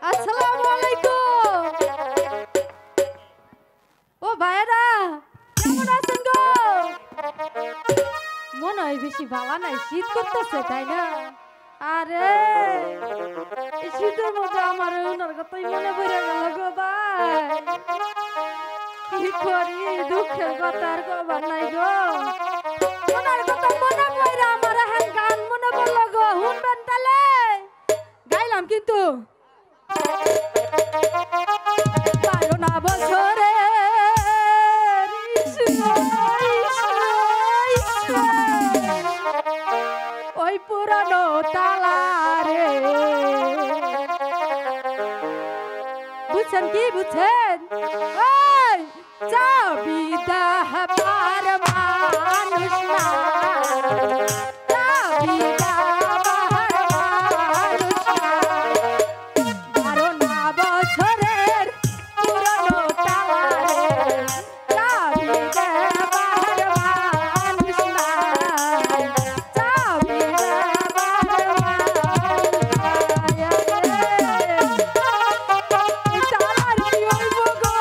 আসসালামু আলাইকুম। ও ভাইরা কেমন আছেন গো? মনে হয় বেশি ভালো নাই, শীত করতেছে তাই না? আরে এই শীতের মধ্যে আমার ওনার কথাই মনে পড়ে গেল গো ভাই। কি করি, দুঃখের কথা আর কবার নাই গো। ওনার কথা মনে পড়ে আমার হ্যাঁ গান মনে পড়লো গো, শুনবেন তাহলে গাইলাম কিন্তু। বারো না বছরে ওই পুরানো তালারে, বুঝছেন কি বুঝছেন? ওই চাবি দাবার মানুষ না, চাবি দাবার মানুষ না। বারো না বছরের পুরানো তালারে, চাবি দাবার মানুষ না, চাবি দাবার মানুষ নাই। তালার কি হইব গো?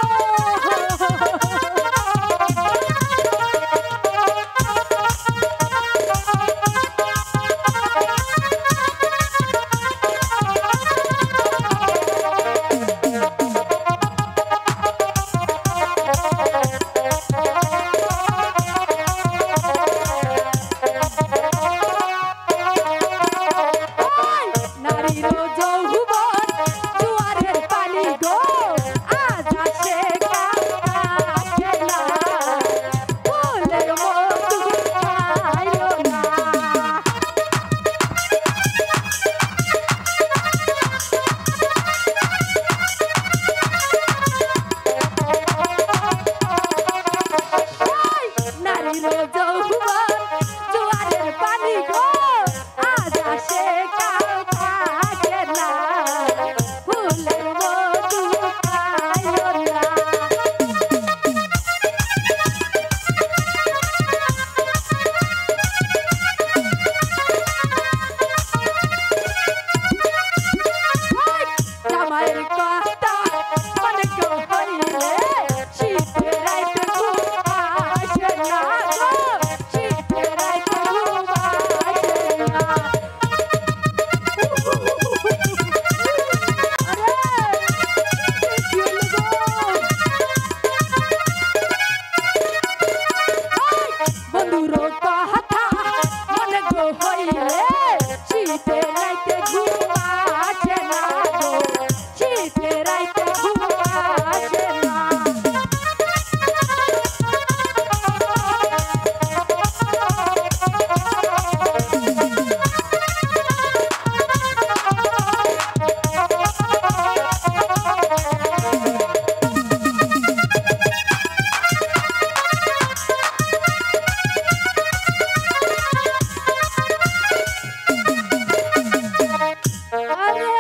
নারীর যৌবন জোয়ারের পানি গো, আজ আসে কাল থাকে না, ফুলের মধু খাইও না। নারীর যৌবন জোয়ারের পানি গো, আজ আসে কাল থাকে না, ফুলের মধু খাইও না। জামাইয়ের কথা মনে গো হইলে, শীতের রাইতে ঘুম আসে না গো, শীতের রাইতে ঘুম আসে না। আরে কি হইলো গো? বন্ধুর কথা মনে গো হইলে, শীতের রাইতে ঘুম আসে না গো, শীতের রাইতে ঘুম আসে না। আরে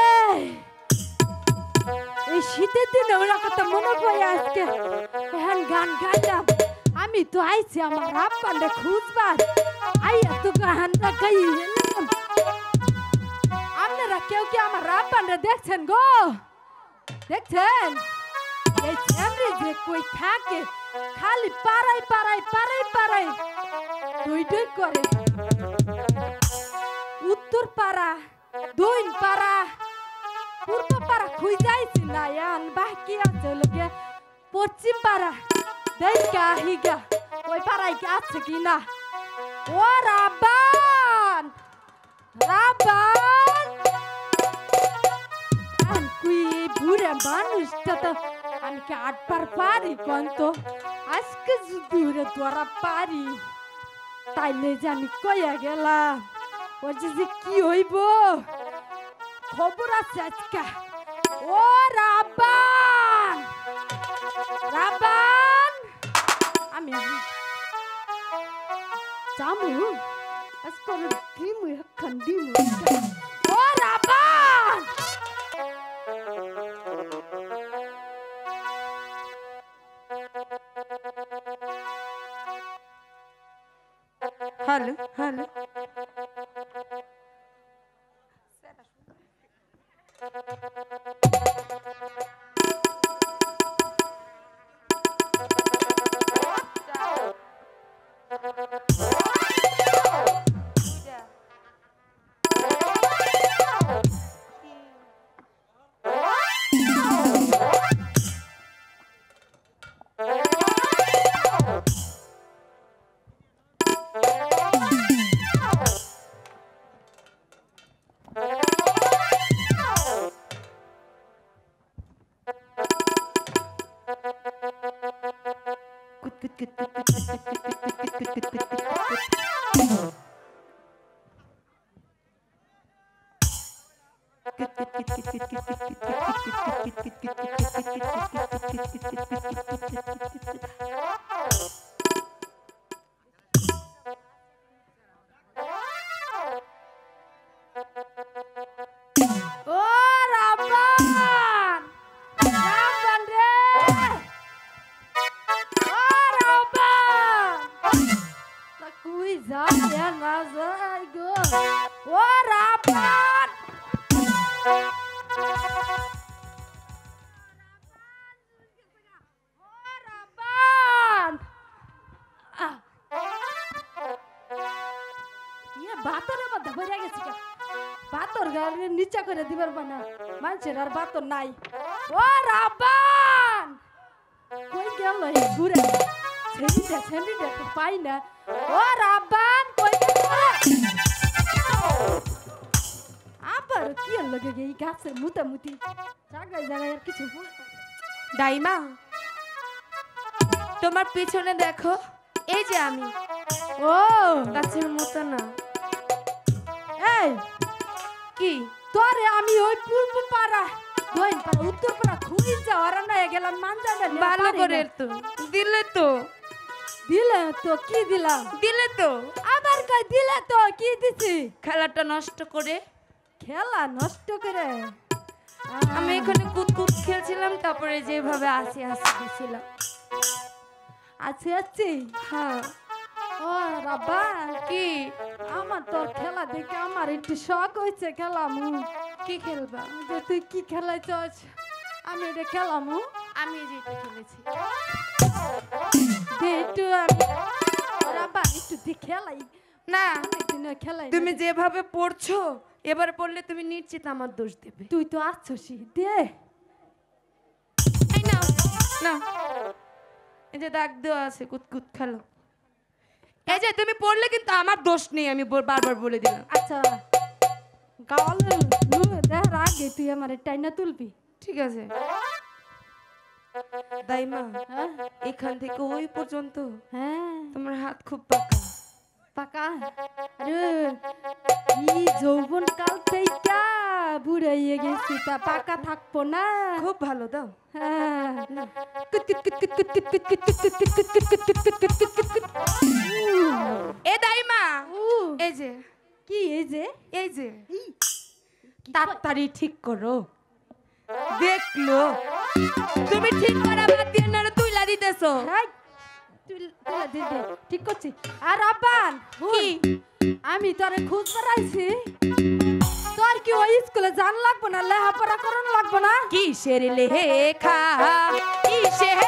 এই শীতের দিনে ওরা কথা মনে পড়ে আজকে এখন গান গাইলাম। আমি তো আইছি আমার আব্বারে খুঁজবার, আইয়া তো গানটা গাই এলাম। আপনারা কেউ কি আমার আব্বারে দেখছেন গো? দেখছেন? এই ছেমরি যে কই থাকে, খালি পাড়াই পাড়াই পাড়াই পাড়াই দুই দুই করে। উত্তর পাড়া, দক্ষিণ পাড়া, পূর্ব পাড়া খুঁজাইছি না, এখন বাকি আছে লোকে পশ্চিম পাড়া। দেখা হিগা ওই পাড়ায় কি আছে কিনা। ও রাব্বান, রাব্বান, কুই বুড়ে মানুষটা তো আমি কি আটবার পারি কন্ত? আজকে যদি ধরা পারি তাইলে যে আমি কইয়া গেলাম, ও যে কি হইব খবর আছে আজকে। ও রাব্বান, রাব্বান, আমি জামু আজকে দিমু এখন দিমু। ও রাব্বান, হ্যালো হ্যালো নিচা করে দিবার বানা মানুষের আর বাতর নাই ও রাব্বান কই গেল এই ঘুরে ছেড়িটা তো পাই না ও রাব্বান কই গেল আবার কি লাগে এই গাছের মুতামুতি জায়গায় জায়গায় আর কিছু দাইমা তোমার পিছনে দেখো এই যে আমি ও গাছের মতো না এই কি তোরে আমি ওই পূর্ব পাড়া দইন পাড়া উত্তর পাড়া খুঁজি যাওয়ার না গেলাম মানজাটা ভালো করে তো দিলে তো কি দিলাম দিলে তো আবার কই দিলে তো কি দিছি খেলাটা নষ্ট করে খেলা নষ্ট করে আমি এখানে কুতকুত খেলছিলাম তারপরে যেভাবে আসি দিছিলাম আছি হ্যাঁ ও রাব্বা কি আমার তোর খেলা দেখে আমার একটু শখ হয়েছে খেলামু কি খেলবা যে তুই কি খেলাইছস আমি এটা খেলামু আমি যেটা খেলেছি দে একটু আমি রাব্বা একটু দি খেলাই না একদিন খেলাই তুমি যেভাবে পড়ছো এবার পড়লে তুমি নিশ্চিত আমার দোষ দেবে তুই তো আসছসি দে এই নাও না এই যে দাগ দেওয়া আছে কুতকুত খেলো এই যে তুমি পড়লে কিন্তু আমার দোষ নেই আমি বারবার বলে দিলাম আচ্ছা গাওয়ালে দেখার আগে তুই আমার টাইনা তুলবি ঠিক আছে দাইমা হ্যাঁ এখান থেকে ওই পর্যন্ত হ্যাঁ তোমার হাত খুব পাকা পাকা আরে এই যৌবন কাল থেকে বুড়াইয়ে গেছি তা পাকা থাকবো না খুব ভালো দাও হ্যাঁ এ দাইমা এই যে কি এই যে তাড়াতাড়ি ঠিক করো দেখলো তুমি ঠিক করা বাদ দিয়ে না তুইলা দিতেছো ঠিক করছি আর আব্বান কি আমি তোরে খোঁজ বেড়াইছি তোর কি ওই স্কুলে জান লাগবো না লেখাপড়া করন লাগবো না কিসের লেখা কিসের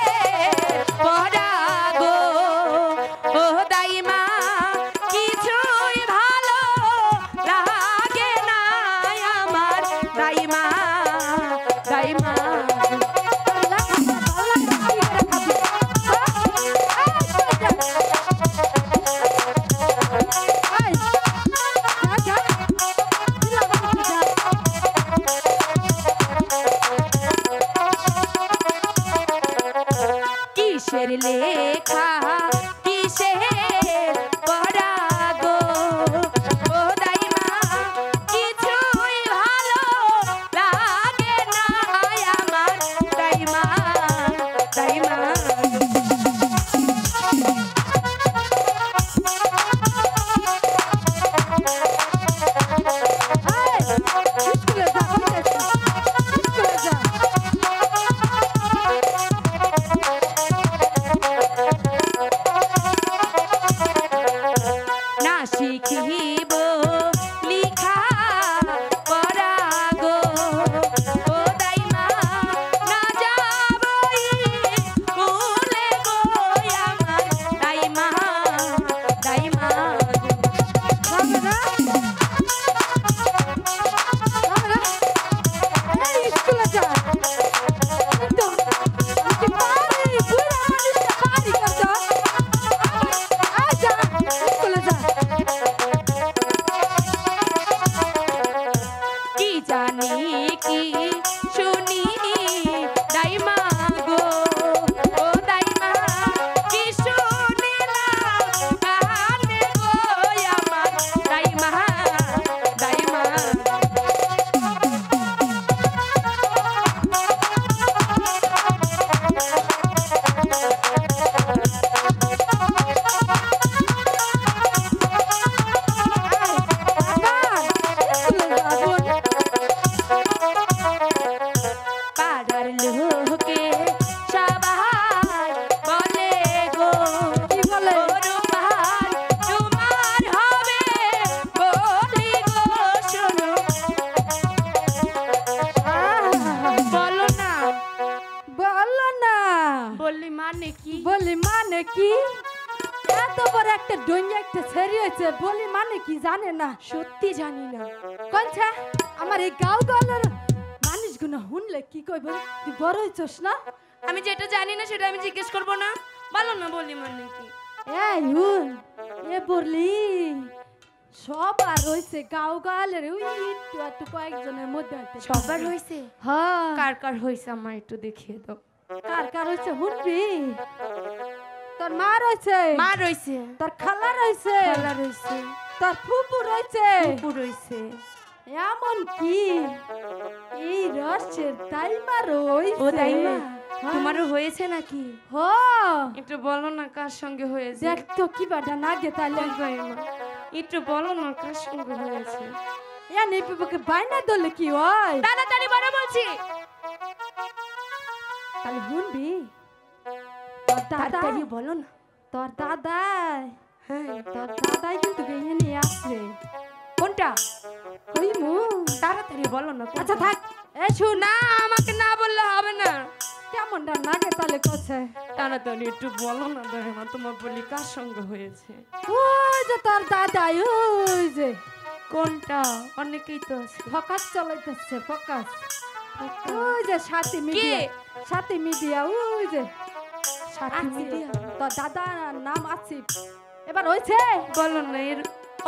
পড়া গো ও দাইমা কিছুই ভালো লাগে না আমার দাইমা দাইমা কিসের লেখা কিসের পড়া গো ও দাইমা কিছুই ভালো শুনি কি শুনি দাইমা গো ও দাইমা কি শুনিলাম কানে গো আমার দাইমা দাইমা পাড়ার লোকে সবাই বলে গো কি বলে? তোমার তোমার হবে বলি গো শোনো বলো না বলো না বললি মানে কি বলি মানে কি এত বড় একটা ডইয়া একটা ছেড়ে হয়েছে বলি মানে কি জানে না সত্যি জানি না কোনছা আমার এই গাঁও গালের মানুষগুলো শুনলে কি কইব তুই বড় হইছস না আমি যেটা জানি না সেটা আমি জিজ্ঞেস করবো না বলো না বললি মানে কি এই হুন এ বললি সবার হইছে গাঁও গালের ওই একটু একটু কয়েকজনের মধ্যে হইতে সবার হয়েছে হ্যাঁ কার কার হয়েছে আমার একটু দেখিয়ে দাও কার কার হইছে শুনবি তোর মা রইছে মা রয়েছে তোর খালা রইছে খালা রয়েছে তোর ফুপু রইছে ফুপু রয়েছে এমন কি এই রসের দাইমা রইছে ও দাইমা হ্যাঁ। তোমারও হয়েছে নাকি হ একটু বলো না কার সঙ্গে হয়েছে দেখ তো কি বাটা না গে তাইলে দাইমা একটু বলো না কার সঙ্গে হয়েছে এ নেই পিপকে বাইনা দলে কি হয় তাড়াতাড়ি বড় বলছি তাহলে শুনবি তোর দাদা তাড়াতাড়ি বলো না তোর দাদাই হ্যাঁ তোর দাদাই কিন্তু গিয়ে নিয়ে আসছে কোনটা কইমু তাড়াতাড়ি বলো না আচ্ছা থাক এ শুন না আমাকে না বললে হবে না কেমনটা নাগে তাহলে কছে তাড়াতাড়ি একটু বলো না দাইমা তোমার বলি কার সঙ্গে হয়েছে ওই যে তোর দাদাই ওই যে কোনটা অনেকেই তো আছে ফোকাস চালাইতেছে ফোকাস ওই যে সাথী মিডিয়া সাথী মিডিয়া ওই যে সাথী আসিফ। মিডিয়া তোর দাদার নাম আসিফ এবার হইছে বলো না এর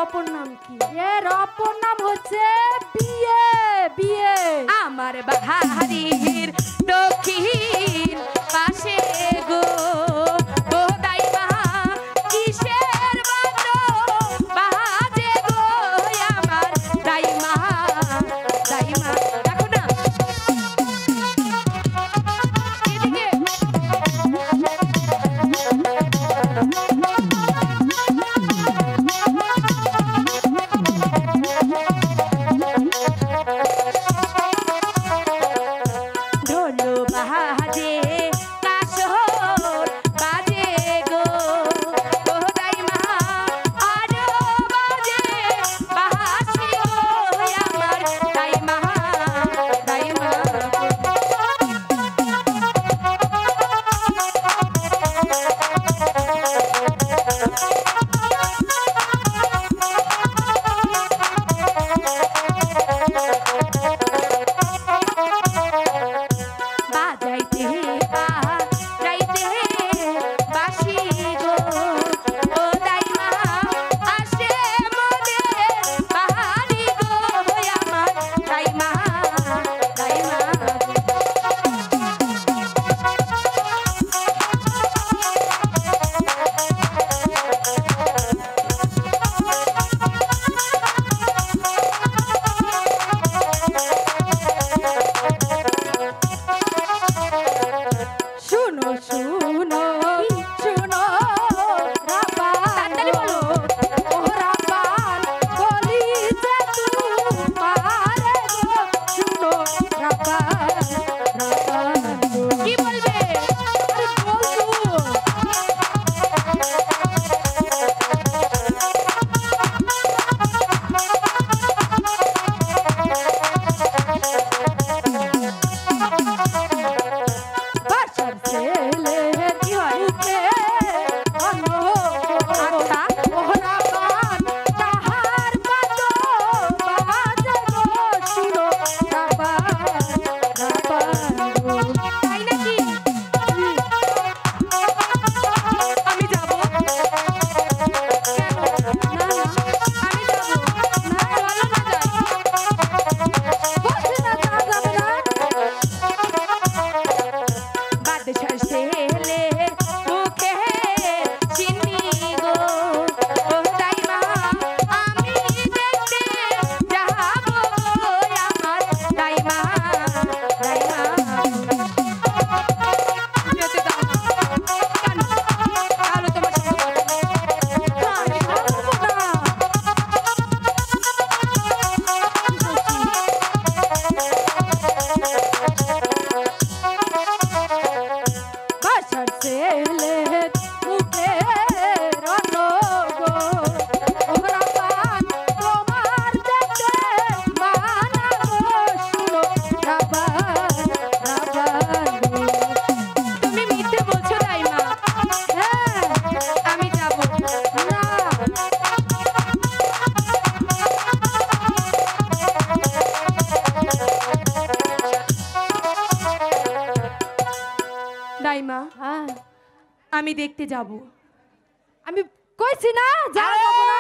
অপর নাম কি এর অপর নাম হচ্ছে বিয়ে বিয়ে আমার বাহারির দক্ষিণ পাশে গো ও দাইমা কিসের বাজো বাজে গো আমার দাইমা দাইমা দেখো না এদিকে আমি দেখতে যাব। আমি কইছি না যাও যাব না।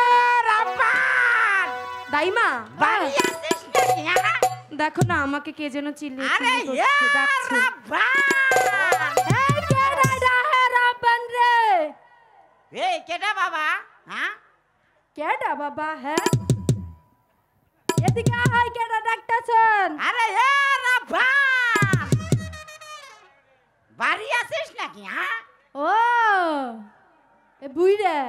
রাব্বান দাইমা বাড়ি আসিস নাকি হ্যাঁ? দেখো না আমাকে কে যেন চিল্লিয়ে আরে চিল্লিয়ে করছে, ডাকছে। রাব্বান এই কেডা ডাহে রাব্বান রে? এই কেডা বাবা হ্যাঁ? কেডা বাবা হ্যাঁ? এদিকে আয়, কেডা ডাকতেছেন? আরে রাব্বান বাড়ি আসিস নাকি হ্যাঁ? ও এ বুইরে,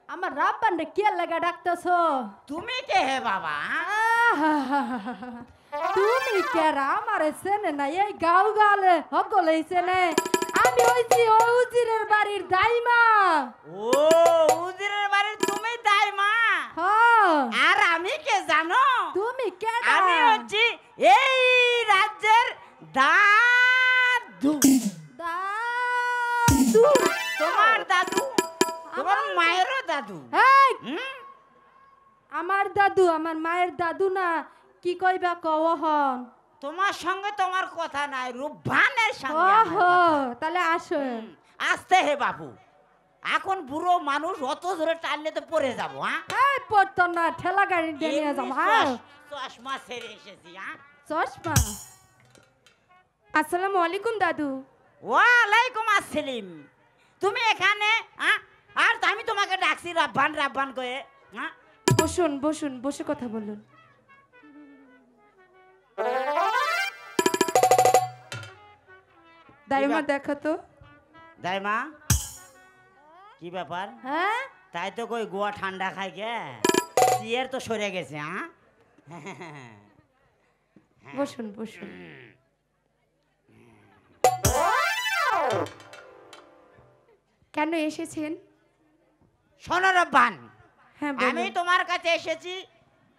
আমার রাব্বান রে কে লাগা ডাকতেছো? তুমি কে হে বাবা তুমি কেরা আমারে চেনে না? এই গাও গালে হগলে চেনে। আমি হইছি উজিরের বাড়ির দাইমা। ও উজিরের বাড়ির তুমি দাইমা? হ্যাঁ, আর আমি কে জানো? তুমি কেডা? আমি হচ্ছি এই রাজ্যের দাদু। দাদু? তোমার দাদু, তোমার মায়েরও দাদু। এই, হুম? আমার দাদু আমার মায়ের দাদু না, কি কইবা কও হন? তোমার সঙ্গে তোমার কথা নাই, রূপবানের সঙ্গে আমার ওহো, কথা। তাহলে আসেন। আসতে হে বাবু, এখন বুড়ো মানুষ অত জোরে টানলে তো পড়ে যাবো হ্যাঁ? এই পড়তো না, ঠেলা গাড়ি দিয়ে নিয়ে যাবো। হ্যাঁ, চশমা ছেড়ে এসেছি হ্যাঁ? চশমা। আসসালামু আলাইকুম দাদু। ওয়ালাইকুম আসসালাম। তুমি এখানে হ্যাঁ? আর আমি তোমাকে ডাকছি রাব্বান রাব্বান করে হ্যাঁ? বসুন বসুন, বসে কথা বলুন। দাইমা দেখো তো। দাইমা কি ব্যাপার? হ্যাঁ, তাই তো কই গোয়া ঠান্ডা খাই গে, চিয়ার তো সরে গেছে হ্যাঁ? বসুন বসুন। কেন এসেছেন? শোনো রব্বান, হ্যাঁ আমি বলুন। তোমার কাছে এসেছি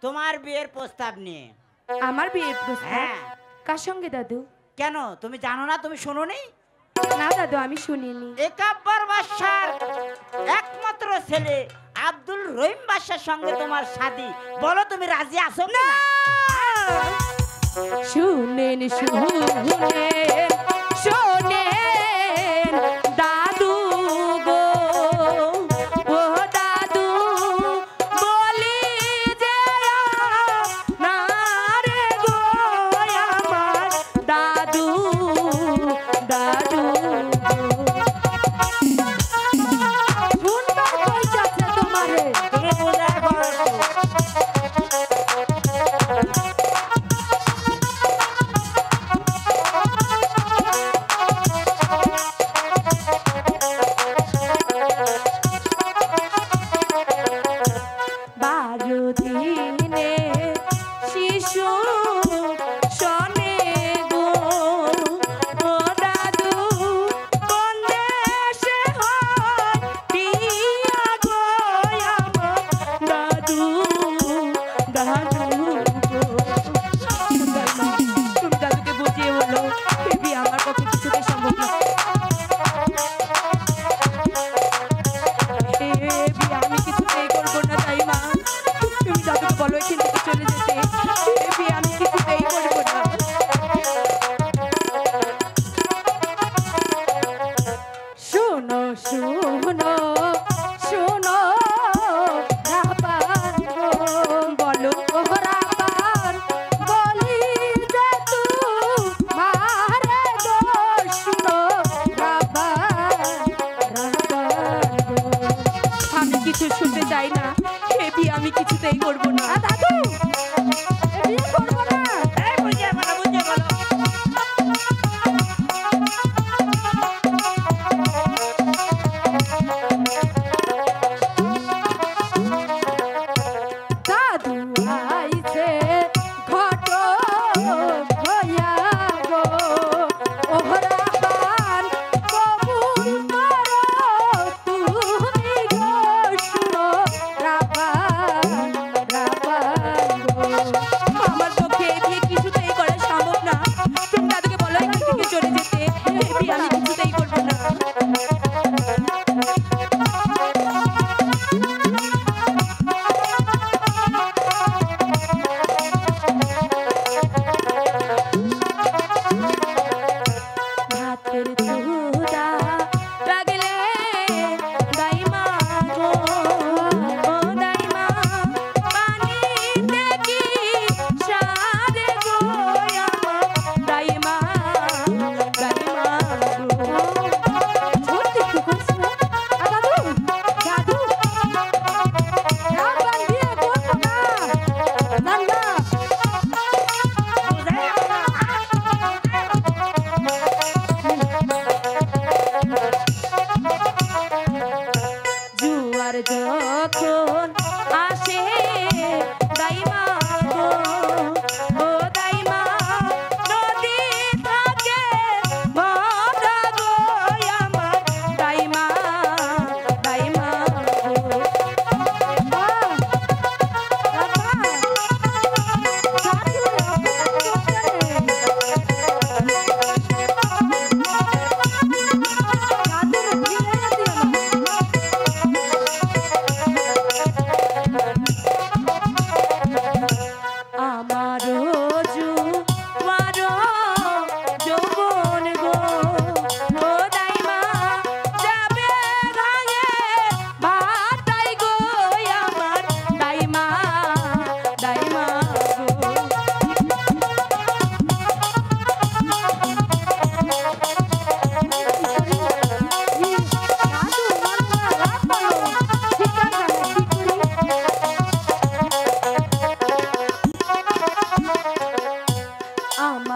তোমার বিয়ের প্রস্তাব নিয়ে। আমার বিয়ের প্রস্তাব? হ্যাঁ। কার সঙ্গে দাদু? কেন তুমি জানো না? তুমি শোনোনি? না দাদু, আমি শুনিনি। একাব্বর বাদশার একমাত্র ছেলে আব্দুল রহিম বাদশার সঙ্গে তোমার শাদি। বলো তুমি রাজি আছো না? শুনেন শুনেন শোনেন দাদু গো, ও দাদু বলি যে না রে গো আমার দাদু, দাদু শুনবার কইতাছে তোমারে। তুমি বোঝায় বলো একটু। বারো দিনে শিশু শোনে গো, ও দাদু কোন দেশে হয় বিয়া গো আমার দাদু, দাদু গো। তুমি দাদুকে বুঝিয়ে বলো এ বিয়ে আমার পক্ষে কিছুতেই সম্ভব না। এ বিয়ে আমি কিছুতেই করবো না তাই মা, তুমি দাদুকে বলো এখান থেকে চলে যেতে। এ বিয়ে আমি কিছু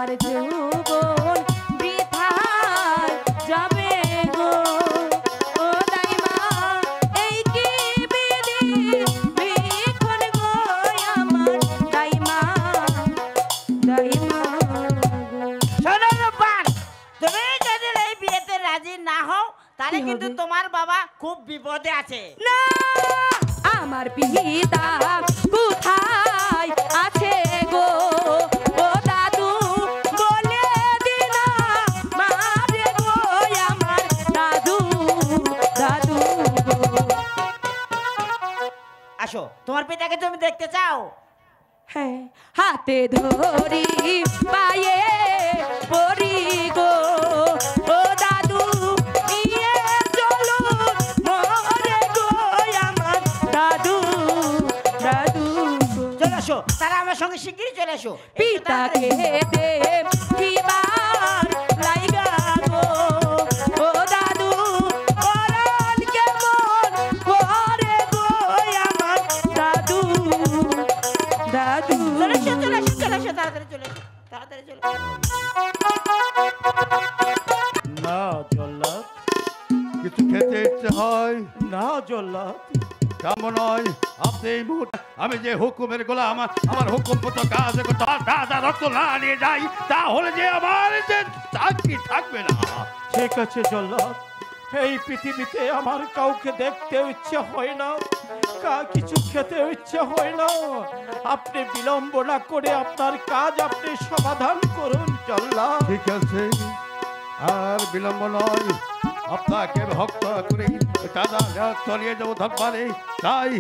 আমার যৌবন বৃথায় যাবে গো ও দাইমা এই কি বিধি বিখন গো আমার দাইমা দাইমা শোনো রূপবান, তুমি যদি এই বিয়েতে রাজি না হও তাহলে কি কিন্তু হবে? তোমার বাবা খুব বিপদে আছে। না আমার পিতা কোথায় আছে গো ও দাদু বলে দিনা মারে গো আমার দাদু দাদু গো আসো, তোমার পিতাকে তুমি দেখতে চাও? হ্যাঁ হাতে ধরি পায়ে পড়ি গো ও দাদু নিয়ে চলো মরে গো আমার দাদু দাদু গো। চলে আসো, তারা আমার সঙ্গে শিগগিরই চলে আসো। পিতাকে দেখিবার লাইগা গো ও দাদু পরাণ কেমন করে গো আমার দাদু দাদু চলে আসো, চলে আসো, চলে আসো, তাড়াতাড়ি চলে আসো, তাড়াতাড়ি চলে আসো। না জল্লাদ, কিছু খেতে ইচ্ছে হয় না জল্লাদ, তেমন নয়। আপনি এই মুহূর্তে আমি যে হুকুমের গোলাম, আমার হুকুম মতো কাজ করতে দাদা রক্ত না নিয়ে যাই তাহলে যে আমার যে চাকরি থাকবে না। ঠিক আছে জল্লাদ, এই পৃথিবীতে আমার কাউকে দেখতে ইচ্ছে হয় না, কিছু খেতে ইচ্ছে হয় না। আপনি বিলম্ব না করে আপনার কাজ আপনি সমাধান করুন জল্লাদ। ঠিক আছে, আর বিলম্ব নয়। আপনাকে ভক্ত করে দাদা চলিয়ে যাবো ধরবারে, তাই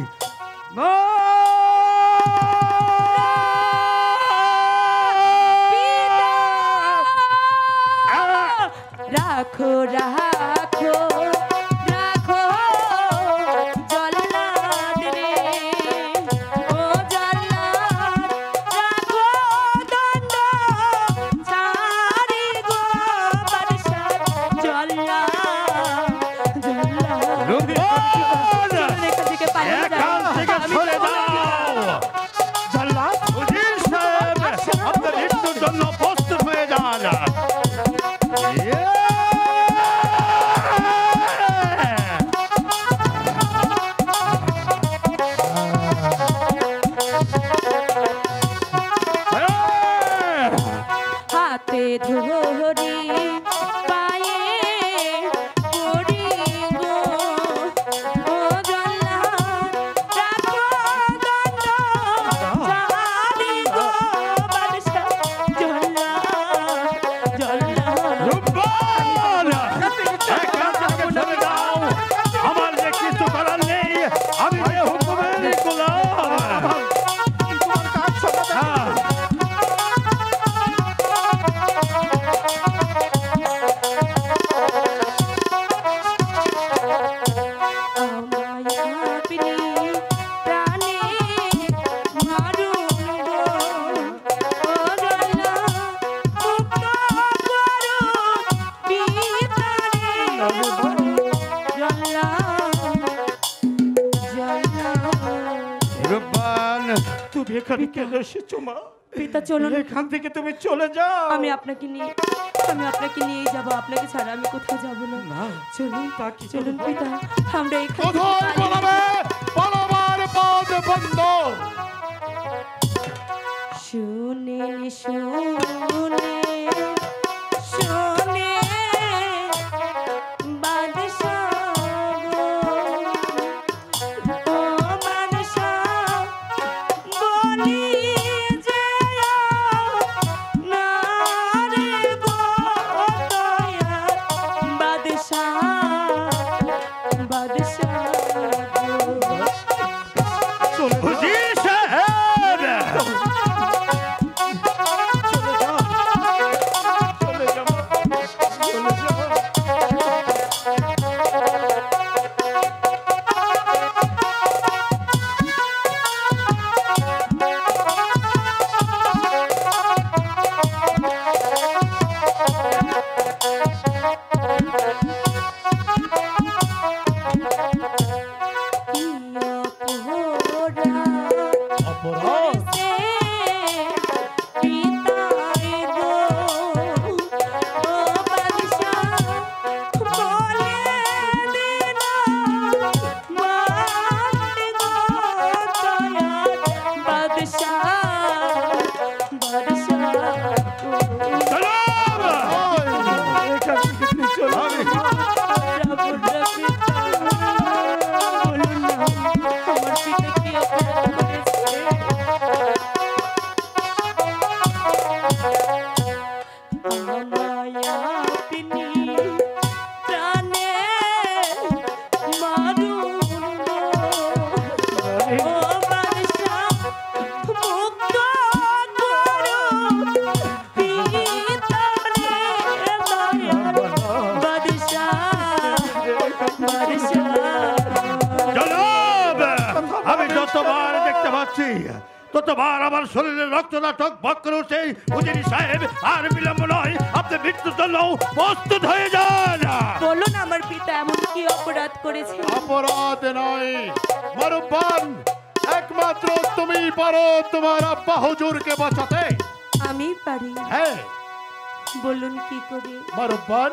না রাখো রাখো রাখো জল্লাদ রে ও জল্লাদ রাখো দণ্ড ছাড়ি গো বাদশা জল্লাদ জল্লাদ রূপবান! এখান থেকে পালিয়ে এখান থেকে সরে যাও। জল্লাদ, উজির সাহেব, আপনার মৃত্যুর জন্য প্রস্তুত হয়ে যান। হাতে ধরি পায়ে পড়ি গো ও জল্লাদ রাখো দণ্ড ছাড়ি গো বাদশা জল্লাদ জল্লাদ রূপবান! এখান থেকে সরে যাও। আমার যে কিছু করার নেই, আমি যে হুকুমের গোলাম। তোমার কাজ সমাধান। হ্যাঁ। আমায় আপনি প্রাণে মারুন গো ও জল্লাদ মুক্ত করুন পিতারে জল্লাদ রূপবান! তুমি এখানে কেন এসেছো মা? পিতা চলুন এখান থেকে তুমি চলে যাও। আমি আপনাকে নিয়ে যাব, আপনাকে ছাড়া আমি কোথাও যাব না। চলুন তা কি চলুন করবো? পিতা আমরা এখান থেকে কোথায় পালিয়ে পালাবে? পালাবার পথ বন্ধ। শুনে শুনে শুনে বাদশা গো ও বাদশা বলি যে না রে গো দয়ার বাদশা বাদশা গো চলে যাও। উজির সাহেব! চলে যাও। কতবার আমার শরীরে রক্তটা টকবক করে উঠছে। উজিরি সাহেব, আর বিলম্ব নয়, আপনি মৃত্যুর জন্য প্রস্তুত হয়ে যান। বলুন আমার পিতা এমন কি অপরাধ করেছে? অপরাধ নয় মারুব্বান, একমাত্র তুমি পারো তোমার আব্বা হুজুরকে বাঁচাতে। আমি পারি? হ্যাঁ বলুন কি করে? মারুব্বান,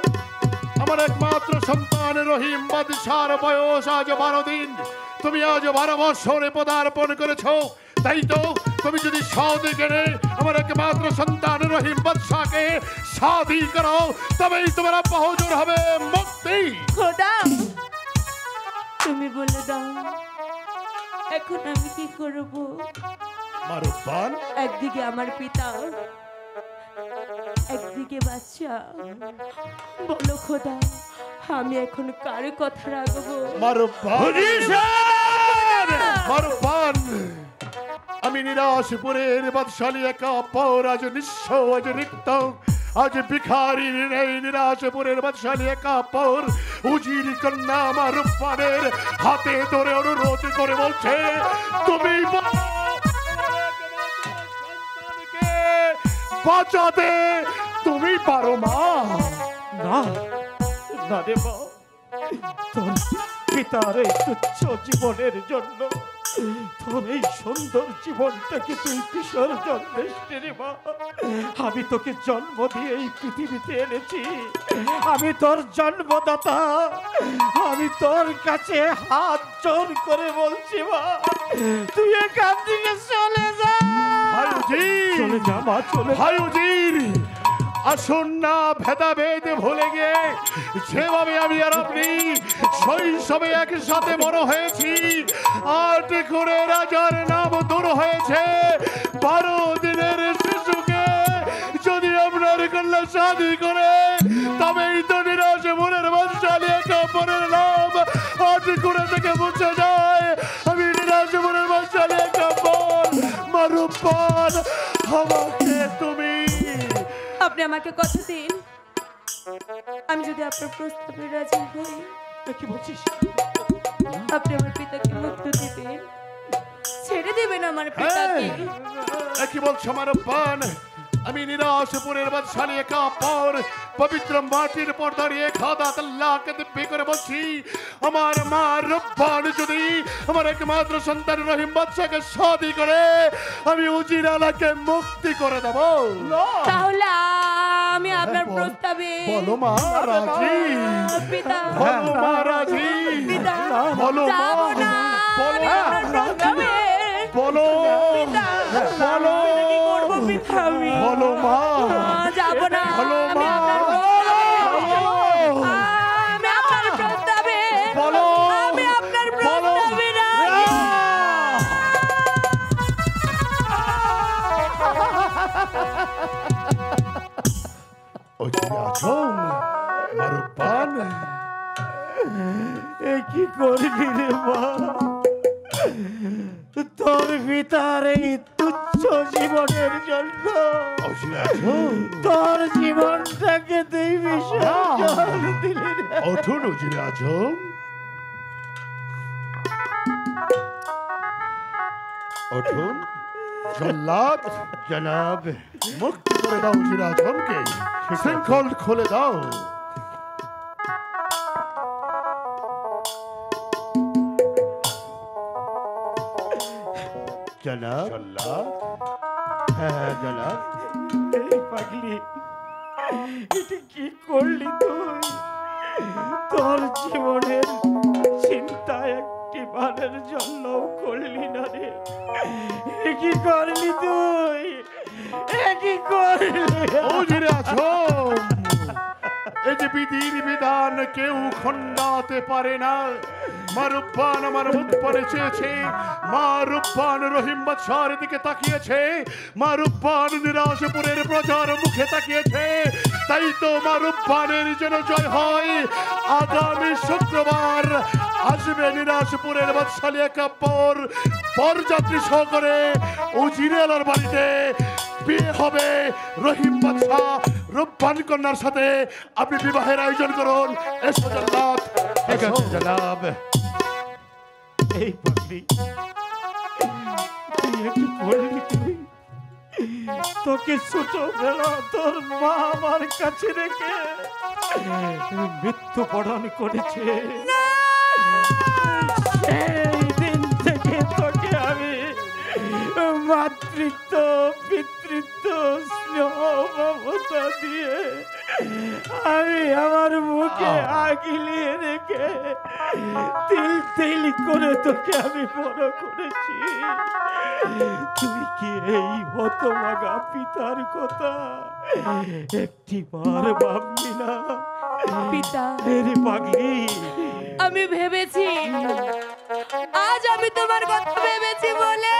আমার একমাত্র সন্তান রহিম বাদশার বয়স আজ 12 দিন। তুমি আজ 12 বছরে পদার্পণ করেছো, তাই তো তুমি যদি শাদী করে আমার একমাত্র সন্তান রহিম বাদশাকে শাদী করো, তবেই তোমার আব্বা হুজুর হবে মুক্তি। খোদা, তুমি বলে দাও এখন আমি কি করব? মারুব্বান, একদিকে আমার পিতা, একদিকে বাচ্চা। বলো খোদা, আমি এখন কার কথা রাখবো? মারুব্বান, মারুব্বান, আমি নিরাশপুরের বাদশালী একা পর আজ নিঃস্ব, আজ রিক্ত, আজ ভিখারি এই নিরাশপুরের বাদশালী একা পর উজির কন্যা মারুব্বানের হাতে ধরে অনুরোধ করে বলছে, তুমি সন্তানকে বাঁচাতে তুমি পারো মা? না না রে মা, তোর পিতার এই তুচ্ছ জীবনের জন্য তোর এই সুন্দর জীবনটাকে তুই বিসর্জন দিস রে মা। আমি তোকে জন্ম দিয়ে এই পৃথিবীতে এনেছি, আমি তোর জন্মদাতা, আমি তোর কাছে হাত জোর করে বলছি মা, তুই এখান থেকে চলে যা। চলে যা মা, চলে যা। ভাই উজির, আসুন না ভেদাভেদ ভুলে গিয়ে যেভাবে আমি আর আপনি শৈশবে একসাথে বড় হয়েছি, 8 করে রাজার নাম দূর হয়েছে, 12 দিনের শিশুকে যদি আপনার কন্যা শাদী করে, তবেই তো নিরাশ মনের বাদশালী কাপড়ের নাম 8 করে থেকে মুছে যায়। আমি নিরাশ মনের বাদশালী কাপড় মারুব্বান, আমাকে তুমি আপনি আমাকে কথা দিন, আমি যদি আপনার প্রস্তাবে রাজি হই, কি বলছিস? আপনি আমার পিতাকে মুক্তি দিবেন, ছেড়ে দিবেন আমার পিতাকে। কি বলছো মারুব্বান? আমি নিরাশপুরের বাদশালী একা পর পবিত্র মাটির পর দাঁড়িয়ে খাদাত আল্লাহকে দিব্যি করে বলছি, আমার মা রব্বান যদি আমার একমাত্র সন্তান রহিম বাদশাকে শাদী করে, আমি উজির আলাকে মুক্তি করে দেব। তাহলে আমি আপনার প্রস্তাবে বলো মা রাজি? পিতা, বলো মা রাজি? পিতা, বলো মা, যাবো না, বলো আপনার প্রস্তাবে। বলো পিতা, বলো কি করবো পিতা আমি? বলো মা, যাবো না, বলো আমি মা, আপনার আমি আপনার প্রস্তাবে, বলো, আমি আপনার প্রস্তাবে রাজি। উজির আজম মারুব্বান, এ কি করলি রে মা? তোর পিতার এই তুচ্ছ জীবনের জন্য উজির আজম তোর জীবনটাকে তুই বিসর্জন দিলি রে। উঠুন উজির আজম, উঠুন। জল্লাদ জনাব, মুক্তি করে দাও উজির আজমকে, শৃঙ্খল খুলে দাও। জনাব, জল্লাদ, হ্যাঁ জনাব। এই পাগলি, এটা কি করলি তুই? তোর জীবনের চিন্তা একটি বারের জন্য করলি না রে। এ কি করলি তুই? এ কি করলি? উজির আজম, এই যে বিধির বিধান কেউ খণ্ডাতে পারে না। মারুব্বান আমার মুখ পরে চেয়েছে, মারুব্বান রহিম বাদশার দিকে তাকিয়েছে, মারুব্বান নিরাশপুরের প্রজার মুখে তাকিয়েছে, তাই তো মারুব্বানের যেন জয় হয়। আগামী শুক্রবার আসবে নিরাশপুরের বাদশালী কাপড় বরযাত্রী সহকারে উজিরেলার বাড়িতে বিয়ে হবে রহিম বাদশা রব্বান কন্যার সাথে। আপনি বিবাহের আয়োজন করুন। এসো জল্লাদ, ঠিক আছে জনাব। এই পাগলি, তুই কি করলি তুই? তোকে ছোটবেলা তোর মা আমার কাছে রেখে মৃত্যুবরণ করেছে। সেই দিন থেকে তোকে আমি মাতৃত্ব পিতৃত্ব স্নেহ মমতা দিয়ে আমি আমার মুখে আগিলিয়ে রেখে তিল তিল করে তোকে আমি বড় করেছি। তুই কি এই হতভাগা পিতার কথা একটি বার ভাবলি না? পিতা, রে পাগলি, আমি ভেবেছি, আজ আমি তোমার কথা ভেবেছি বলে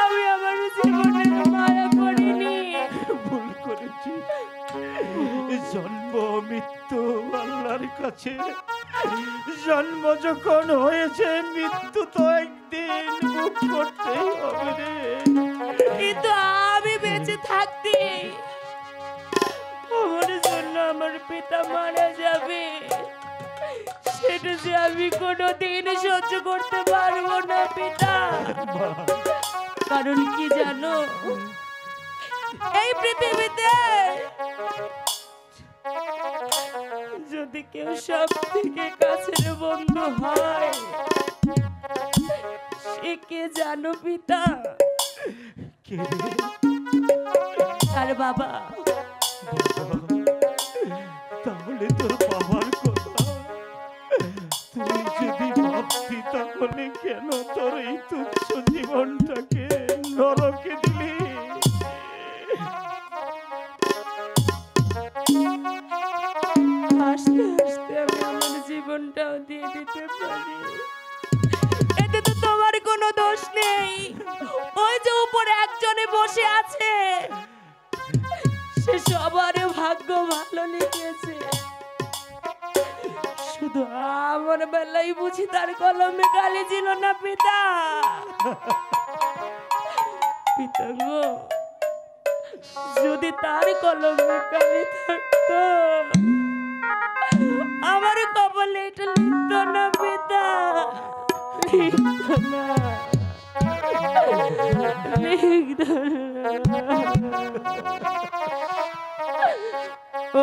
আমি আমার জীবনের মায়া করিনি। ভুল করেছি। জন্ম মৃত্যু আল্লাহর কাছে। জন্ম যখন হয়েছে মৃত্যু তো একদিন মুখ করতেই হবে রে। কিন্তু আমি বেঁচে থাকতে আমার জন্য আমার পিতা মারা যাবে, সেটা যে আমি কোনোদিন সহ্য করতে পারবো না পিতা। কারণ কি জানো, এই পৃথিবীতে যদি কেউ সব থেকে কাছের বন্ধু হয় সে কে জানো পিতা? কে রে? আর বাবা। তাহলে তোর বাবার কথা তুই যদি ভাবতি তাহলে কেন তোর এই তুচ্ছ জীবনটাকে নরকে দিলি? আস্তে আস্তে আমি আমার জীবনটাও দিয়ে দিতে পারি, এতে তো তোমার কোনো দোষ নেই। ওই যে উপরে একজনে বসে আছে, সে সবার ভাগ্য ভালো লিখেছে, শুধু আমার বেলায় বুঝি তার কলমে কালি ছিল না পিতা। পিতা গো, যদি তার কলমে কালি থাকতো আমার কপালে এটা লিখত না পিতা, লিখত না, লিখত না।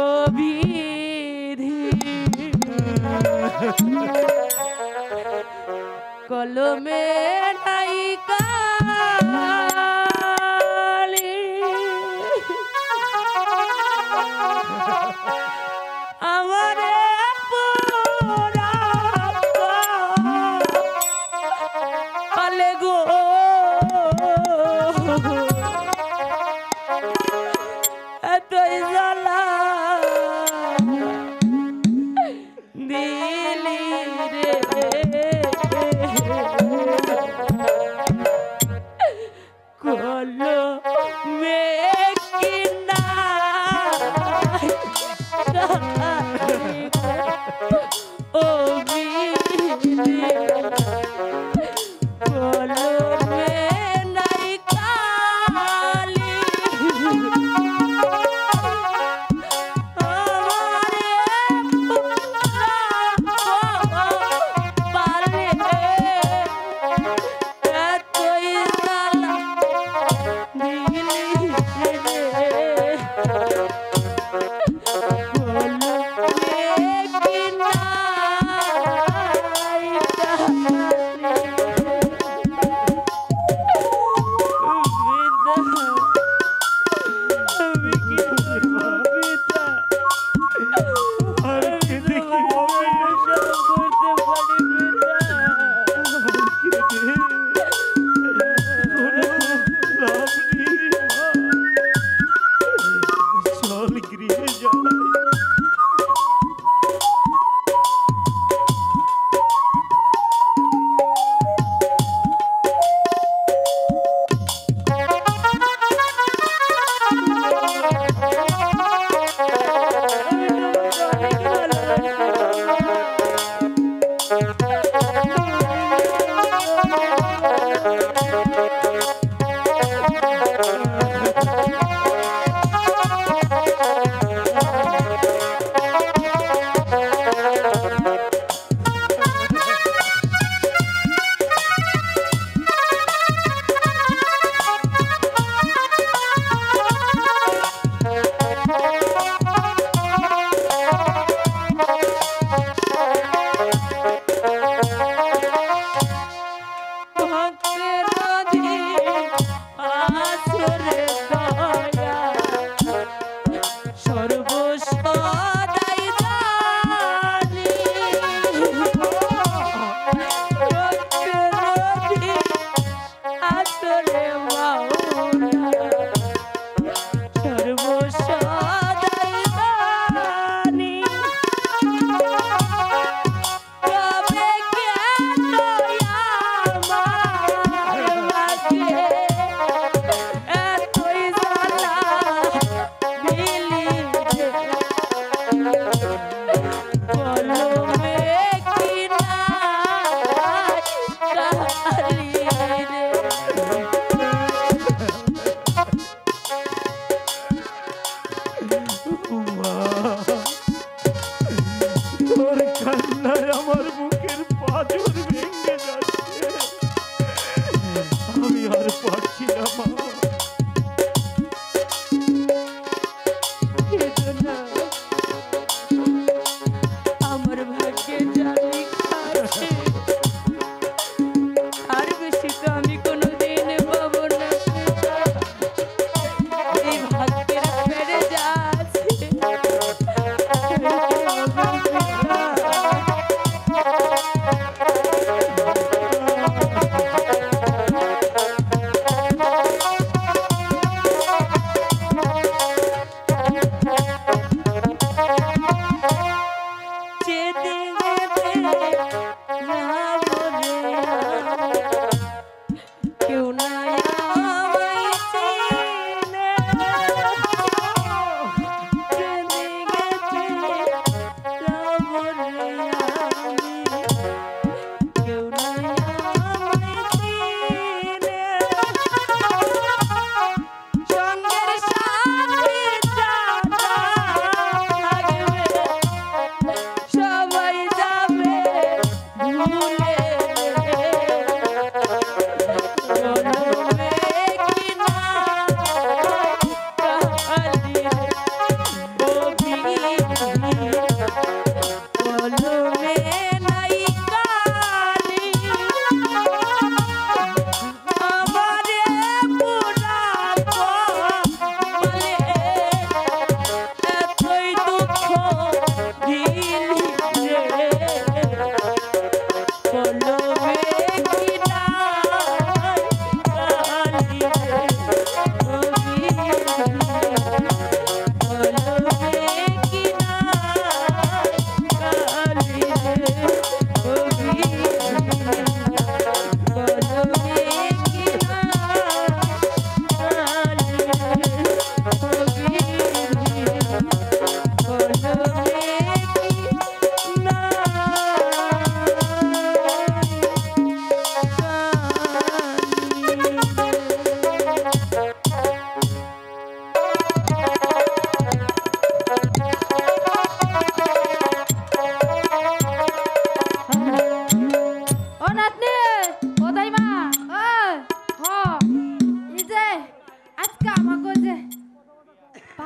ও বিধি কলমে নাই কালি, আমারে পালে গো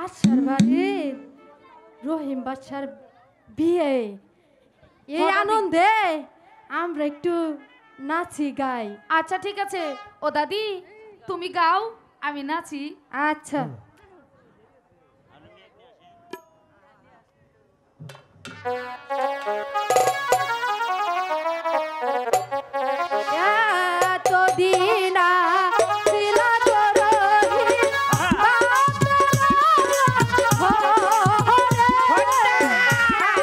বাদশার বাড়ির রহিম বাদশার বিয়ে, এই আনন্দে আমরা একটু নাচি গাই। আচ্ছা ঠিক আছে, ও দাদি তুমি গাও, আমি নাচি। আচ্ছা এতদিন ছিল তো রহিম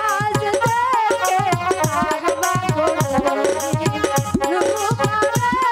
আজ থেকে আগবা রহিম রূপারের সঙ্গে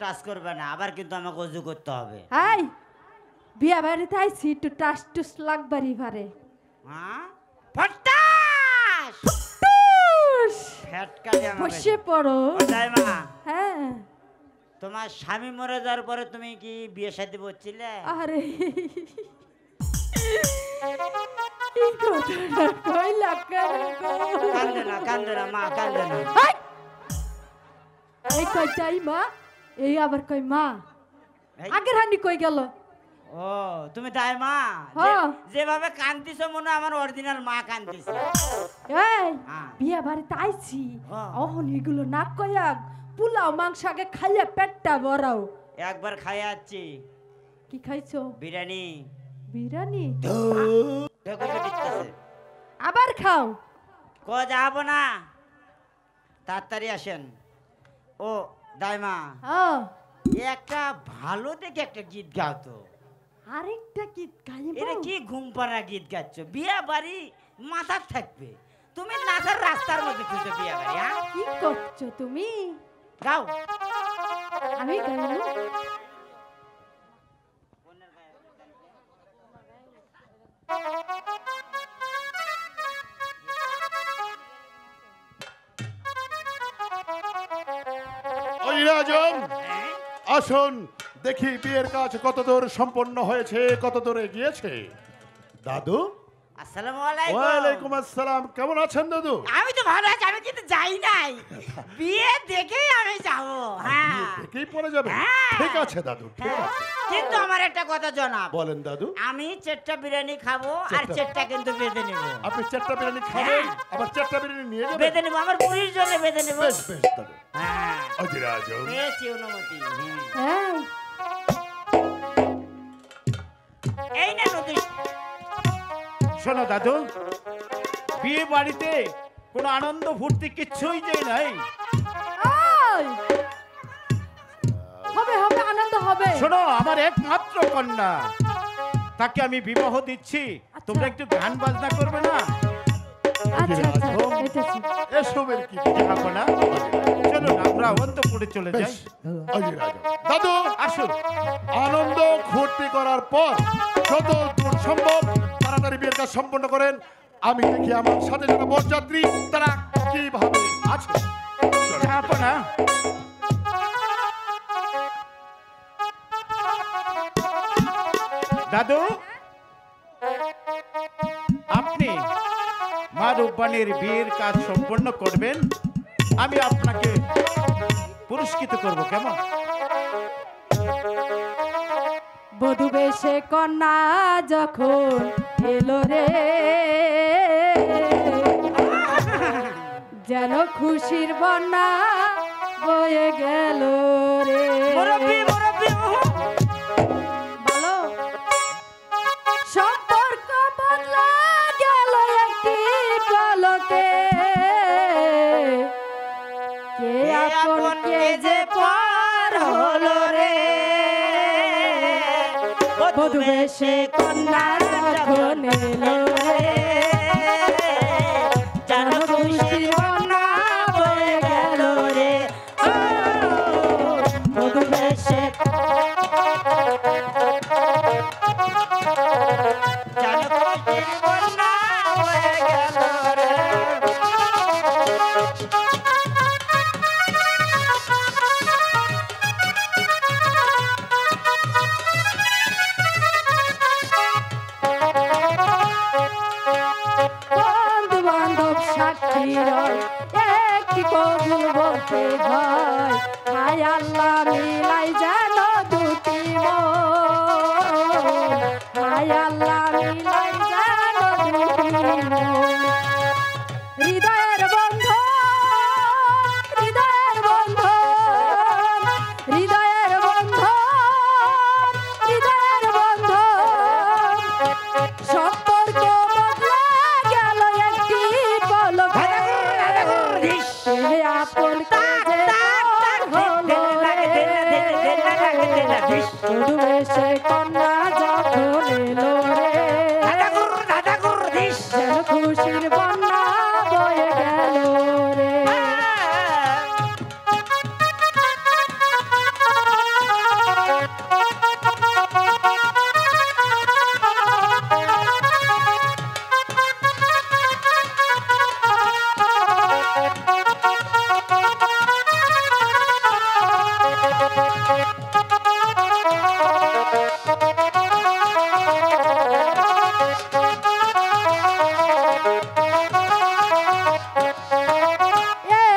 টাচ করবে না, আবার কিন্তু আমাকে অজু করতে হবে। হাই বিয়া বাড়িতে আইছি একটু টাস টুস লাগবারই পারে। হ্যাঁ ফটাস টুস ফটকালি আমাকে বসে পড়ো। ওটাই মা। হ্যাঁ তোমার স্বামী মরে যাওয়ার পরে তুমি কি বিয়ে শাদী করছিলে? আরে এই কথাটা কইলা কেন গো? কান্দে না মা, কান্দে না। এই কই তাই মা এই আবার কই মা এই, আগের হানি কই গেল ও তুমি তাই মা হ্যাঁ। যেভাবে কান্দিছো মনে হয় আমার অরিজিনাল মা কান্দিছে এই হ্যাঁ। বিয়া বাড়িতে আইছি হ্যাঁ। অহন এগুলো না কয়াক পোলাও মাংস আগে খাইয়া পেটটা বড়াও একবার খাই যাচ্ছি কি খাইছো বিরিয়ানি বিরিয়ানি ঢেকুর দিতেছে আবার খাও ক যাবো না তাড়াতাড়ি আসেন ও দাইমা হ্যাঁ একটা ভালো দেখে একটা গীত গাও তো আরেকটা কি গাইবো এটা কি ঘুম পাড়া গীত গাচ্ছ বিয়া বাড়ি মাথার থাকবে তুমি নাচার রাস্তার মধ্যে খুঁজে বিয়া বাড়ি হ্যাঁ কি করছো তুমি গাও আমি গাইবো ঐরাজম আসুন দেখি বিয়ের কাজ কত দূর সম্পন্ন হয়েছে কত দূরে গিয়েছে দাদু আসসালামু ওয়ালাইকুম আলাইকুম আসসালাম কেমন আছেন দাদু আমি তো ভালো আছি আমি কিন্তু যাই নাই বিয়ে দেখেই আমি যাব হ্যাঁ দেখেই পরে যাবে হ্যাঁ। ঠিক আছে দাদু ঠিক হ্যাঁ। আছে কিন্তু আমার একটা কথা জানাব বলেন দাদু আমি চারটা বিরিয়ানি খাবো আর চারটা? চারটা কিন্তু বেঁধে নেব আপনি চারটা বিরিয়ানি খাবেন আবার চারটা বিরিয়ানি নিয়ে যাবেন বেঁধে নেব আমার পুরীর জন্য বেঁধে নেব বেশ বেশ দাদু হ্যাঁ অজিরাজম পেয়েছি অনুমতি হ্যাঁ এই না নদী শোনো দাদু বিয়ে বাড়িতে কোনো আনন্দ ফুর্তি কিচ্ছুই যে নাই। ওই! হবে হবে আনন্দ হবে শোনো আমার একমাত্র কন্যা তাকে আমি বিবাহ দিচ্ছি, তোমরা একটু গান বাজনা করবে না? আচ্ছা আচ্ছা এটাছি এসবের কি যাবো না? চলো না, আমরা অন্তঃপুরে চলে যাই। বেশ অজিরাজম দাদু আসুন। আনন্দ ফুর্তি করার পর যত দূর সম্ভব তাড়াতাড়ি বিয়ের কাজ সম্পন্ন করেন আমি দেখি আমার সাথে যারা বরযাত্রী তারা কিভাবে আছে যাবো না। দাদু আপনি মা রূপবাণীর বিয়ের কাজ সম্পন্ন করবেন, আমি আপনাকে পুরস্কৃত করব, কেমন? বধূ বেশে কন্যা যখন এলো রে যেন খুশির বন্যা বয়ে গেল রে মুরব্বি মুরব্বি বলো সম্পর্ক বদলা গেল একটি পলকে কে আপন কে যে পর হলো রে বধূ বেশে কন্যা যখন এলো রে যেন খুশির বন্যা বয়ে গেল রে ও, বধূ বেশে জানো খুশির বন্যা হয়ে গেল রে বন্ধু বান্ধব সাক্ষী রয় একটি কবুল বলতে হয় হায় আল্লাহ মিলাই যেন দুটি মন হায় আল্লাহ মিলাই যেন দুটি মন হৃদয়ের বন্ধন হৃদয়ের বন্ধন হৃদয়ের বন্ধন হৃদয়ের বন্ধন সম্পর্ক বদলা গেল একটি পলকে কে আপন কাজে হলো রে বধূ বেশে কন্যা যখন এলো রে যেন খুশির বন্যা বয়ে গেল রে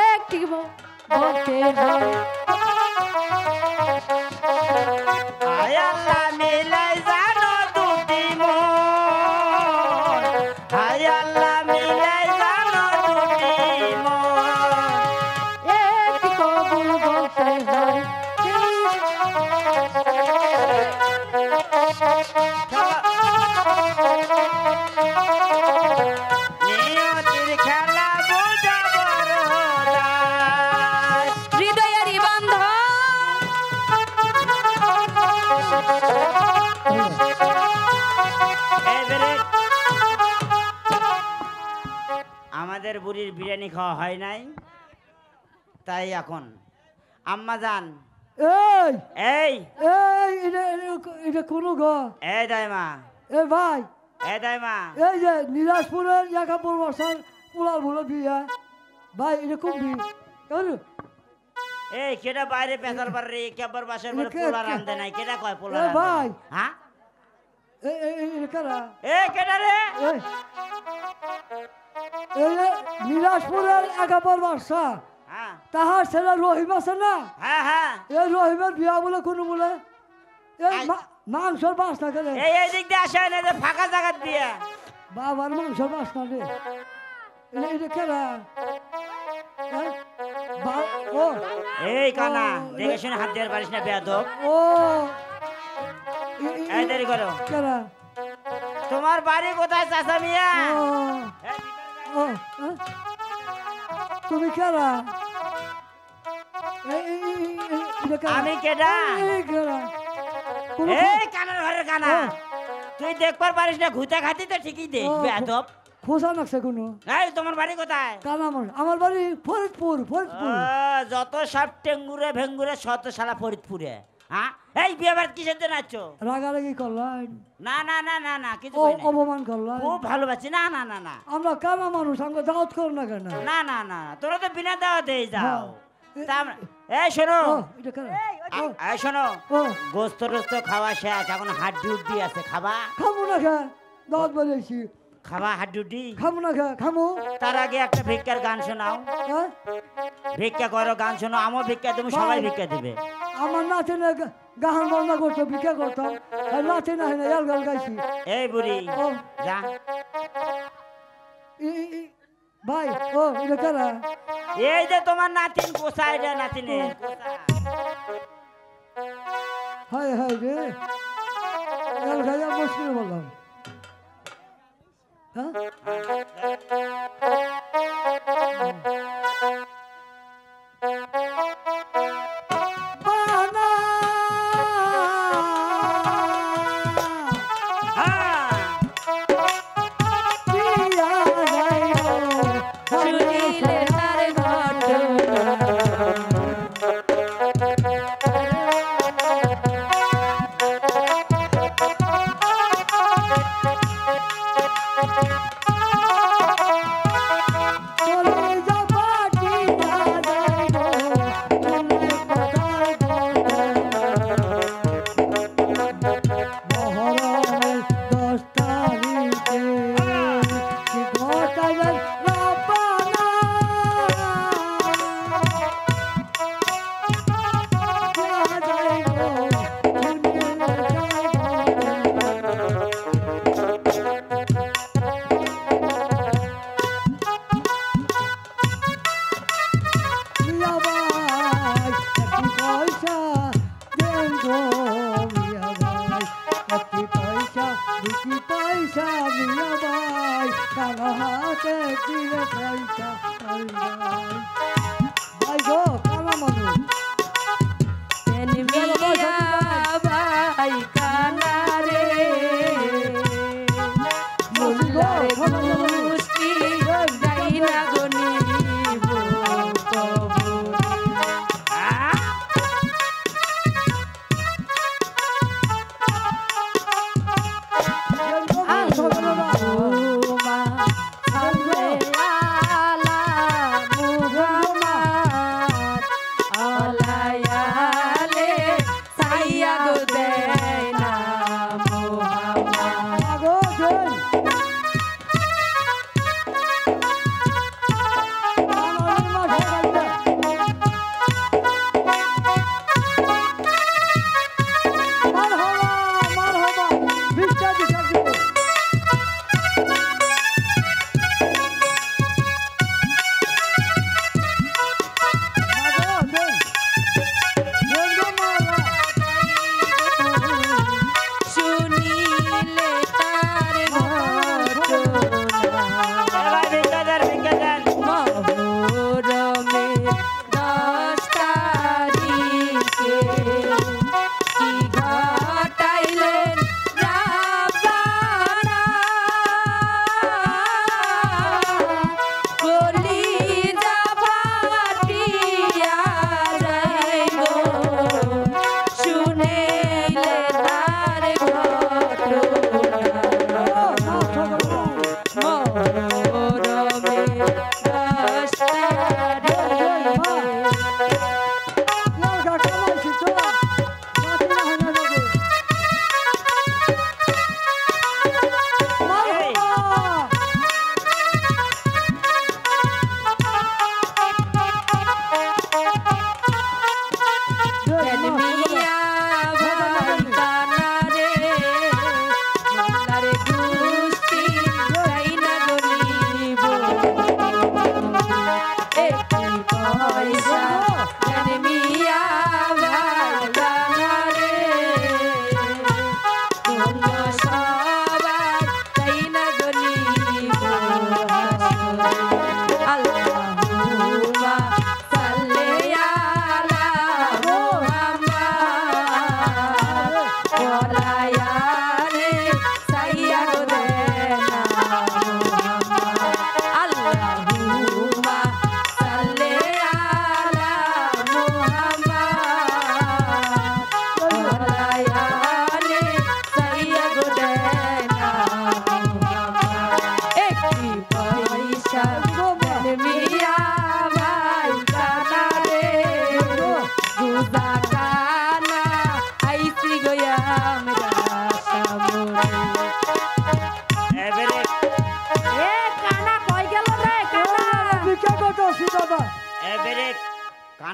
একটি বলতে হয় বুড়ির বিরিয়ানি খাওয়া হয় নাই, তাই এখন আম্মা যান। এই এই এই এটা কোনো ঘর? এই দাইমা, এই ভাই, এই দাইমা, এই যে নিরাজপুরের একাপুর বর্ষার পোলার ভুলো বিয়া ভাই, এটা কোন বিয়ে? এই কেডা বাইরে পেছার পারে কেবর বাসার পরে কে- পোলা কে- রান্ধে নাই, কেডা কয় পোলা এ রান্ধে ভাই। নাই? হ্যাঁ কারা? এ কেডা রে? এই যে নিরাজপুরের একাপুর বর্ষা হ্যাঁ তাহার ছেলে রহিম আছে না, হ্যাঁ হ্যাঁ এই রহিমের বিয়া বলে কোনো বলে এই আই- মাংসর বাসনা করে এই দিক দিয়ে আসে না যে ফাঁকা জায়গা দিয়ে। বাবার মাংসর বাসনা রে, এটা কেরা? হ্যাঁ? ও এই কানা ও, দেখে শুনে হাত দিয়ে পারিস না বেয়াদব। ও এই দেরি করো। কেরা? তোমার বাড়ি কোথায় চাচা মিয়া? ও এই ভিতরে ও হ্যাঁ? তুমি কেরা? এটা কেরা? আমি কেডা? এই কেরা? কোনো এই কানার ঘরের কানা, ও। তুই দেখবার পারিস না, ঘুতে খাতি তো ঠিকই দেখ ও, বেয়াদব। খোঁজা নাকছে কোনো এই তোমার বাড়ি কোথায়? কানা মানুষ, আমার বাড়ি ফরিদপুর ও, ফরিদপুর। যত সব টেঙ্গুরে ভেঙ্গুরে শত শালা ফরিদপুরে। হ্যাঁ এই বিয়ে বাড়ি কিসের জন্য আছো? রাগারাগি করলেন, না না না না না কিছু ও কই নাই। অপমান করলেন। খুব ভালোবাসি। না না না না আমরা কানা মানুষ, আমরা দাওয়াত কর না কেন? না না না তোরা তো বিনা দাওয়াতেই যাও। হ্যাঁ। তা আমরা- এই শোনো, ও এটা কেন? ও এই শোনো, ও গোস্ত টোস্ত খাওয়া শেষ, এখন হাড্ডি উড্ডি আছে, খাবা? খামু না খা, দাওয়াত বেরিয়েছি, খাবা হাড্ডি উড্ডি? খামু না খা, খামু। তার আগে একটা ভিক্ষার গান শোনাও। হ্যাঁ? ভিক্ষা করো, গান শোনো, আমিও ভিক্ষা দেবো, সবাই ভিক্ষা দেবে। আমার নাচে না গাহান বান্না করতো, ভিক্ষা করতাম, আর নাচে না হয় না এল গান গাইছি। এই বুড়ি ও যা। ভাই, ও এটা কারা? এই যে তোমার নাতিন কোথায় রে? নাতিনের হায় হায় রে, এল গাইয়া মুশকিল বললাম। হ্যাঁ? বানা হ্যাঁ দিয়া যাইবো, শুনিলে তার ঘটনা চলে যাবা দিয়া যাইবো, মনে কথার মহরমের 10 তারিখে কি ঘটাইলেন রব্বানা। দিয়া যাইবো, শুনিলে যাইবো। মিয়া ভাই একটি পয়সা দেন গো, মিয়া ভাই একটি পয়সা, দুটি পয়সা মিয়া ভাই, কারো হাতে দিলে পয়সা পাই ভাই। ভাই গো কালা মানুষ, তেন মিয়া ভাই কানা রে মোল্লার গোষ্ঠী যাই না গনিব কবরে। সকালে আল্লাহুম্মা সাল্লি আলা মুহাম্মাদ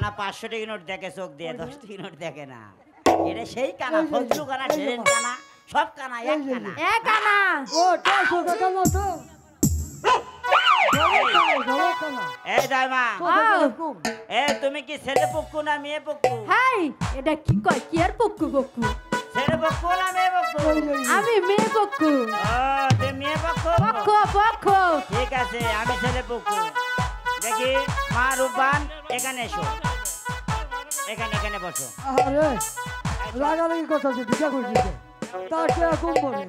কানা 500 টাকা নোট দেখে চোখ দিয়ে 10 টাকা নোট দেখে না। এটা সেই কানা, ফজলু কানা, ঢেরেন কানা, সব কানা এক কানা। এ কানা ও টাকা টাকা না তো এই দাইমা, কম তুমি কি ছেলে পক্কু না মেয়ে পক্কু? হাই এটা কি কয় কি আর পক্কু পক্কু ছেলে পক্কু না মেয়ে পক্কু? আমি মেয়ে পক্কু ও তুমি মেয়ে পক্কু? পক্ক পক্ক ঠিক আছে, আমি ছেলে পক্কু। দেখি মা রূপবান, এখানে এসো, এখানে বসো। আরে লাগালাগি কথা আছে ভিক্ষা করে দিতে তার কে কম বলে